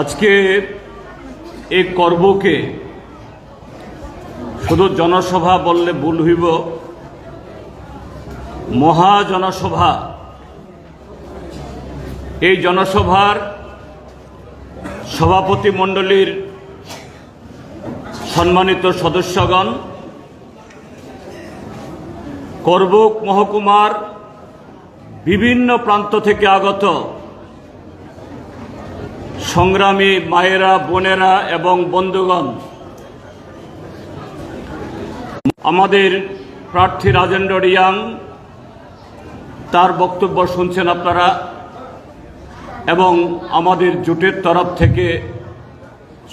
আজকে এই পর্বকে শুধু জনসভা বললে ভুল হইব, মহাজনসভা। এই জনসভার সভাপতি মণ্ডলীর সম্মানিত সদস্যগণ, করবুক মহকুমার বিভিন্ন প্রান্ত থেকে আগত সংগ্রামী মায়েরা, বোনেরা এবং বন্ধুগণ, আমাদের প্রার্থী রাজেন্দ্র রিয়াং তার বক্তব্য শুনছেন আপনারা, এবং আমাদের জোটের তরফ থেকে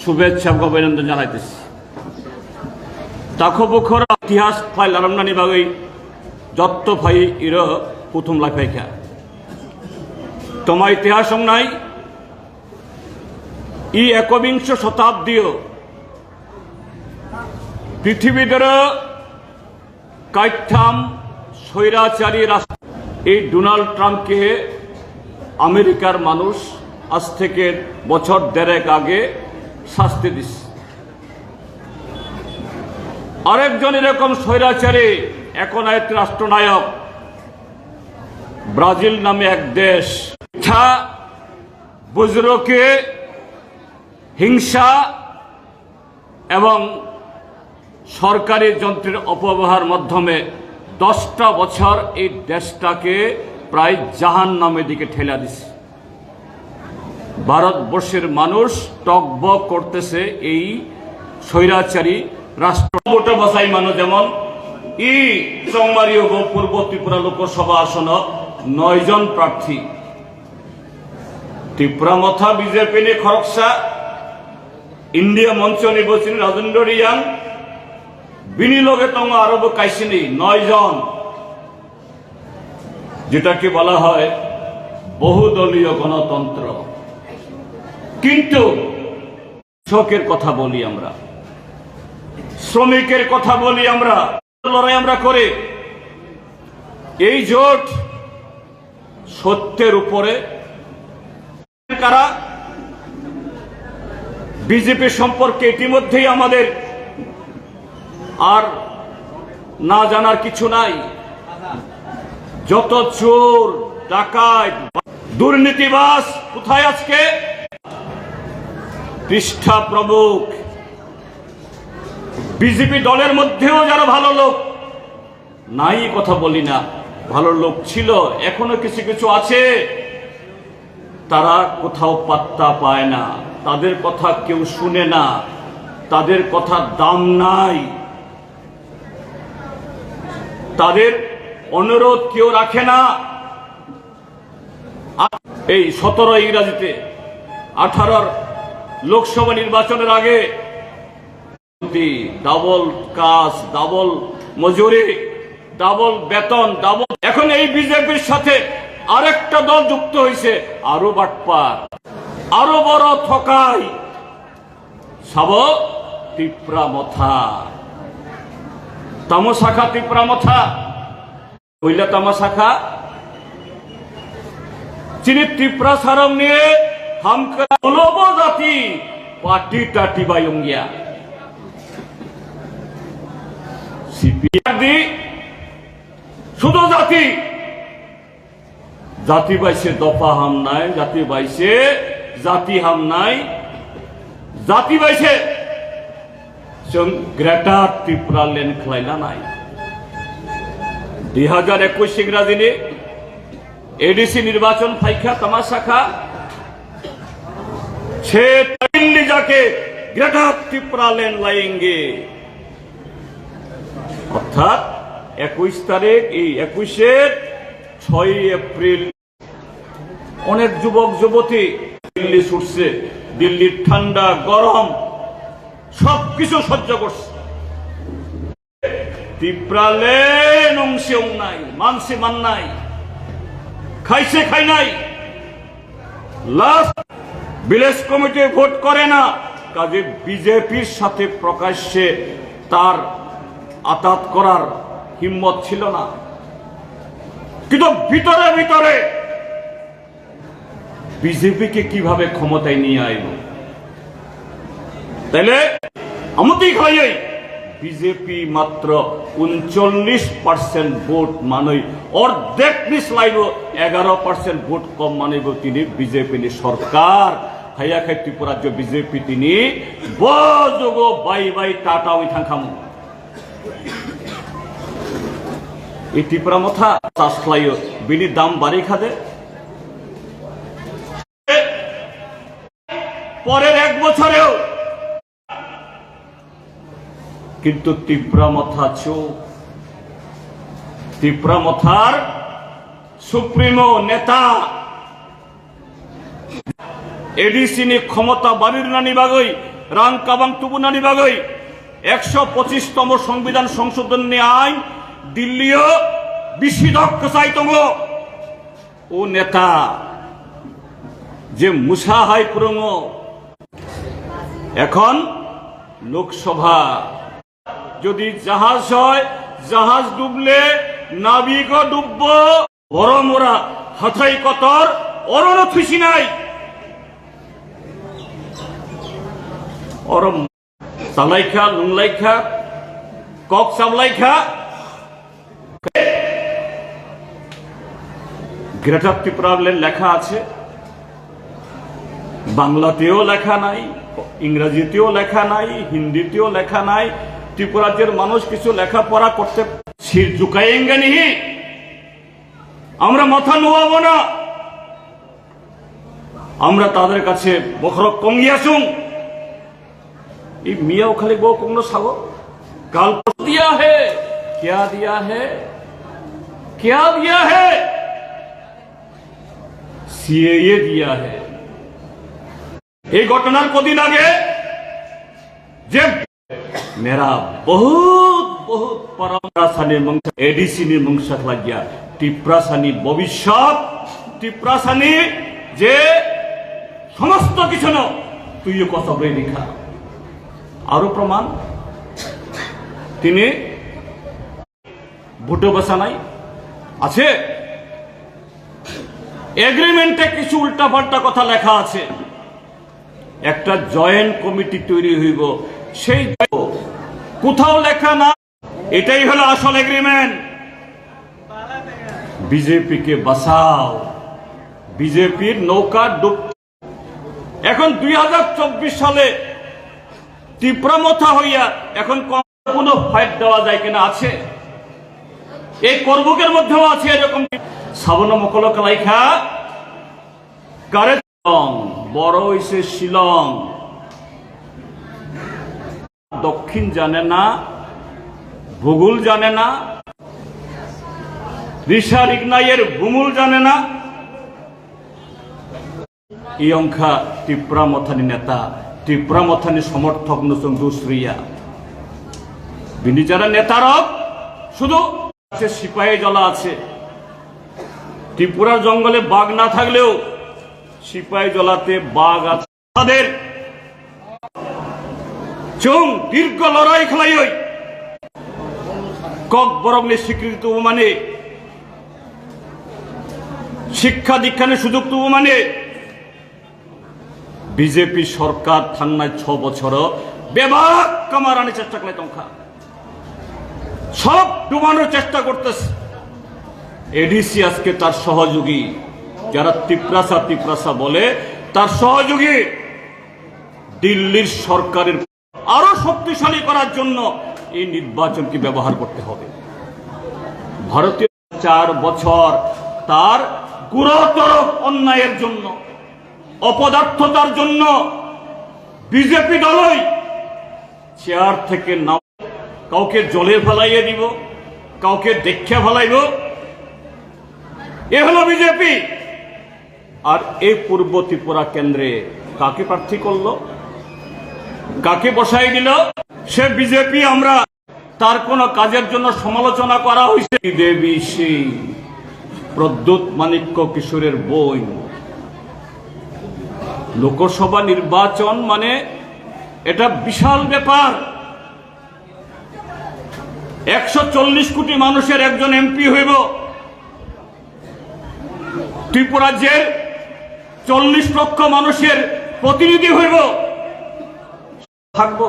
শুভেচ্ছা ও অভিনন্দন জানাইতেছি। তাকবুখর ইতিহাস ফাইল আলমনানি বাগৈ যত ফাই ইর প্রথম লাইফাইখা তোমা ইতিহাস নাই ই একবিংশ শতাব্দীয় পৃথিবীদের কাইঠাম স্বৈরাচারী রাষ্ট্র এই ডোনাল্ড ট্রাম্পকে আমেরিকার মানুষ আজ থেকে বছর দেড়েক আগে শাস্তি দিচ্ছে। আরেকজন এরকম স্বৈরাচারী একনায়ক রাষ্ট্রনায়ক ব্রাজিল নামে এক দেশ মিথ্যা বুজরুকে হিংসা এবং সরকারি যন্ত্রের অপব্যবহার মাধ্যমে 10টা বছর এই দেশটাকে প্রায় জাহান্নামের দিকে ঠেলা দিছে। ভারতবর্ষের মানুষ টকবক করতেছে এই স্বৈরাচারী রাষ্ট্র। ভোটে বসাই মানুষ যেমন ই সংমারীয় পূর্ব ত্রিপুরা লোকসভা আসন 9 জন প্রার্থী। ত্রিপুরা মথা বিজেপি নি খরকসা ইন্ডিয়া মঞ্চ নির্বাচনী রাজেন্দ্র রিয়াং বিনিয়োগে তঙ্গ আরব কাইসিনি 9 জন, যেটাকে বলা হয় বহুদলীয় গণতন্ত্র। কিন্তু কৃষকের কথা বলি আমরা, শ্রমিকের কথা বলি আমরা, লড়াই আমরা করে এই জোট সত্যের উপরে কারা বিজেপি সম্পর্কে ইতিমধ্যেই আমাদের আর না জানার কিছু নাই। যত চোর ডাকাত দুর্নীতিবাজ কোথায় আজকে পৃষ্ঠা প্রমুখ বিজেপি দলের মধ্যেও যারা ভালো লোক নাই, কথা বলি না, ভালো লোক ছিল, এখনো কিছু কিছু আছে, তারা কোথাও পাত্তা পায় না, তাদের কথা কেউ শুনে না, তাদের কথার দাম নাই, তাদের অনুরোধ কেউ রাখে না। এই 17 ইংরাজিতে 18 লোকসভা নির্বাচনের আগে ডাবল কাজ, ডাবল মজুরি, ডাবল বেতন, ডাবল। এখন এই বিজেপির সাথে আরেকটা দল যুক্ত হয়েছে, আরো বাটপার, আরো বড় ঠকাই, সব ত্রিপুরা মথা তামশাখা। ত্রিপুরা মথা হইলে তামশাখা চিনি ত্রিপুরা সারম নিয়ে হামকা জাতি পার্টি টাটি বাইঙ্গিয়া সিপিআরডি শুধু জাতি জাতি বাইছে দফা হাম নাই, জাতি বাইছে জাতি হাম নাই, জাতি বাইছে গ্রেটার ত্রিপুরা লেন খেলাইলা নাই। 2021 ইংরাজি নি एडीसी निर्वाचन फाइखा तमाशाखा दिल्ली जाके ग्रेटर त्रिपुरा लैंड लाएंगे। अर्थात 21 तारीख 6 एप्रिल अनेक युवक युवती दिल्ली छुटছে, दिल्लीर ठंडा गरम सबकिছু সহ্য করছে। त्रिपुरा लैंड অংশে নাই, মানছে মান নাই, খাইছে খাই নাই, লাস্ট ভিলেজ কমিটি ভোট করে না, কাজে বিজেপির সাথে প্রকাশ্যে তার আতাত করার হিম্মত ছিল না। কিন্তু ভিতরে ভিতরে বিজেপিকে কিভাবে ক্ষমতায় নিয়ে আইব তাহলে আমাদের খাই বিজেপি মাত্র 39% ভোট মানই অর্ধেক মিস লাইব 11% ভোট কম মানব তিনি বিজেপি সরকার হাইয়া খাই ত্রিপুরা রাজ্য বিজেপি তিনি বযোগ বাই বাই টাটা ওই থাকাম এই ত্রিপুরা মথা চাষ খাই বিনি দাম বাড়ি খাদে পরের 1 বছরেও কিন্তু ত্রিপুরা মথা ত্রিপুরা মথার সুপ্রিমো নেতা এডিসি নি ক্ষমতা বাড়ির নানি বাগই রাং কাবাং তুবু নানি বাগই 125তম সংবিধান সংশোধন নি আইন দিল্লিও বিশিদক্ষ চাইতম ও নেতা যে মুসাহাই পুরঙ্গ এখন লোকসভা যদি জাহাজ হয় জাহাজ ডুবলে নাবিক ডুবব বড় মোরা হাথাই কতর অরণ খুশি নাই অরম সালাইখা লুংলাইখা কক সামলাইখা গ্রেটার ত্রিপুরা লেখা আছে বাংলাতেও লেখা নাই ইংরেজিতেও লেখা নাই হিন্দিতেও লেখা নাই ত্রিপুরাজ্যের মানুষ কিছু লেখাপড়া করতে শির ঝুঁকাইঙ্গে নিহি আমরা মাথা নোয়াবো না আমরা তাদের কাছে বখরক কঙ্গিয়াসুং এই মিয়াও খালি বউ কংগ্রেস সাগো কাল দিয়া হে क्या दिया है क्या दिया है सीएए दिया है এই ঘটনার কদিন আগে যে मेरा बहुत बहुत পরামর্শানি এডিসি নি মংসাক লাগিয়া টিপ্রাসানি ভবিষ্যৎ টিপ্রাসানি যে সমস্ত কিছু ন তুইও কথা বলে লেখা আরো প্রমাণ তিনি ভোটে বসা নাই আছে এগ্রিমেন্টে কিছু উল্টাপাল্টা কথা লেখা আছে একটা জয়েন্ট কমিটি তৈরি হইব সেই কোথাও লেখা না এটাই হলো আসল এগ্রিমেন্ট বিজেপি কে বাঁচাও বিজেপির নৌকা ডুব এখন 2024 সালে তীব্রমথা হইয়া এখন কোনো ফাইট দেওয়া যায় কিনা আছে এই করবুকের মধ্যেও আছে এরকম সাবন মকল কালাইখা কারে বড় হইছে শিলং দক্ষিণ জানে না ভূগোল জানে না ঋষা রিগনাইয়ের ভূমূল জানে না এই অংখা ত্রিপুরা মথানি নেতা ত্রিপুরা মথানি সমর্থক নসং দুশ্রিয়া বিনি যারা নেতারক শুধু সিপাহী জলা আছে ত্রিপুরার জঙ্গলে বাঘ না থাকলেও সিপাহী জলাতে বাঘ আছে তাদের চুং দীর্ঘ লড়াই খেলাই কক বরংনে স্বীকৃতি মানে শিক্ষা দীক্ষানের সুযোগ তবু মানে বিজেপি সরকার থান্নায় 6 বছর বেবাক কামারানোর চেষ্টা করে তংখা সব ডুবানোর চেষ্টা করতেছে এডিসি আজকে তার সহযোগী যারা ত্রিপ্রাসা বলে তার সহযোগী দিল্লির সরকারের আরো শক্তিশালী করার জন্য এই নির্বাচনকে ব্যবহার করতে হবে ভারতীয় 4 বছর তার গুরুতর অন্যায়ের জন্য অপদার্থতার জন্য বিজেপি দলই চেয়ার থেকে নাম কাউকে জলে ফেলাইয়ে দিব কাউকে দেখে ফেলাইব এ হলো বিজেপি আর এই পূর্ব ত্রিপুরা কেন্দ্রে কাকে প্রার্থী করলো কাকে বসাই দিল সে বিজেপি আমরা তার কোন কাজের জন্য সমালোচনা করা হয়েছে দেবী সিং প্রদ্যুৎ মাণিক্য কিশোরের বই লোকসভা নির্বাচন মানে এটা বিশাল ব্যাপার 140 কোটি মানুষের একজন এমপি হইব ত্রিপুরা রাজ্যের 40 লক্ষ মানুষের প্রতিনিধি হইব থাকবো?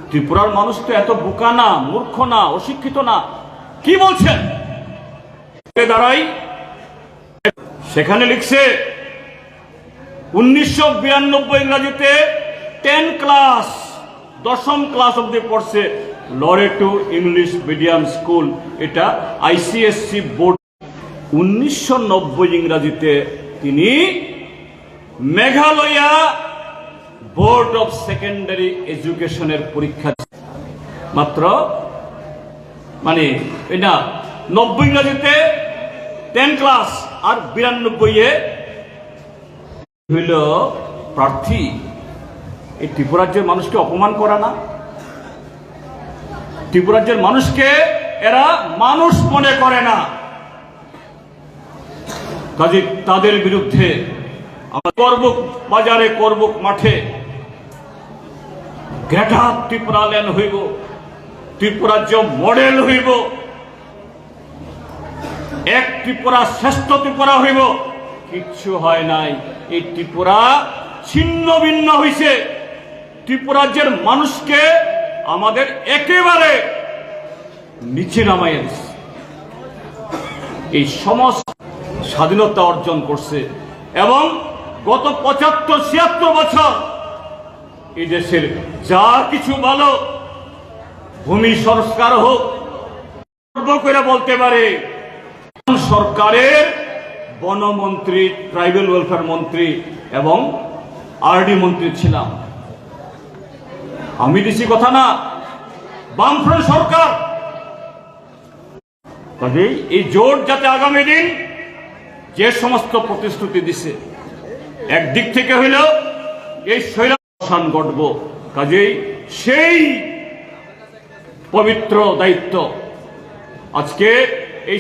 ত্রিপুরার মানুষ তো এত বোকা না, মূর্খ না, অশিক্ষিত না। কি বলছেন? দাঁড়াই, সেখানে লিখছে 1992 ইংরাজিতে 10 ক্লাস, 10ম ক্লাস অব্দি পড়ছে লরেটো ইংলিশ মিডিয়াম স্কুল, এটা ICSE বোর্ড। 1990 ইংরাজিতে তিনি মেঘালয়া বোর্ড অফ সেকেন্ডারি এডুকেশনের পরীক্ষা মাত্র, মানে এটা 90 ইংরাজিতে 10 ক্লাস আর 92 হইল প্রার্থী। এই ত্রিপুরাজ্যের মানুষকে অপমান করা না? ত্রিপুরাজ্যের মানুষকে এরা মানুষ মনে করে না। কাজে তাদের বিরুদ্ধে করবুক বাজারে, করবুক মাঠে গ্রেটার ত্রিপুরা ল্যান্ড হইব, ত্রিপুরাজ্য মডেল হইব, এক ত্রিপুরা শ্রেষ্ঠ ত্রিপুরা হইব। কিচ্ছু হয় নাই। এই ত্রিপুরা ছিন্ন ভিন্ন হইছে। ত্রিপুরাজ্যের মানুষকে আমাদের একেবারে নিচে নামাইয়া দিচ্ছে। এই সমস্ত স্বাধীনতা অর্জন করছে এবং গত 75-76 বছর এই দেশের যা কিছু ভালো, ভূমি সংস্কার হোক, করে বলতে পারে সরকারের বনমন্ত্রী, ট্রাইবাল ওয়েলফেয়ার মন্ত্রী এবং RD মন্ত্রী ছিলাম। আমি দিছি কথা না, বামফ্রন্ট সরকার। কাজেই এই জোট যাতে আগামী দিন যে সমস্ত প্রতিশ্রুতি দিছে, একদিক থেকে হইল এই স্বৈরাচার ঘটব, কাজেই সেই পবিত্র দায়িত্ব আজকে এই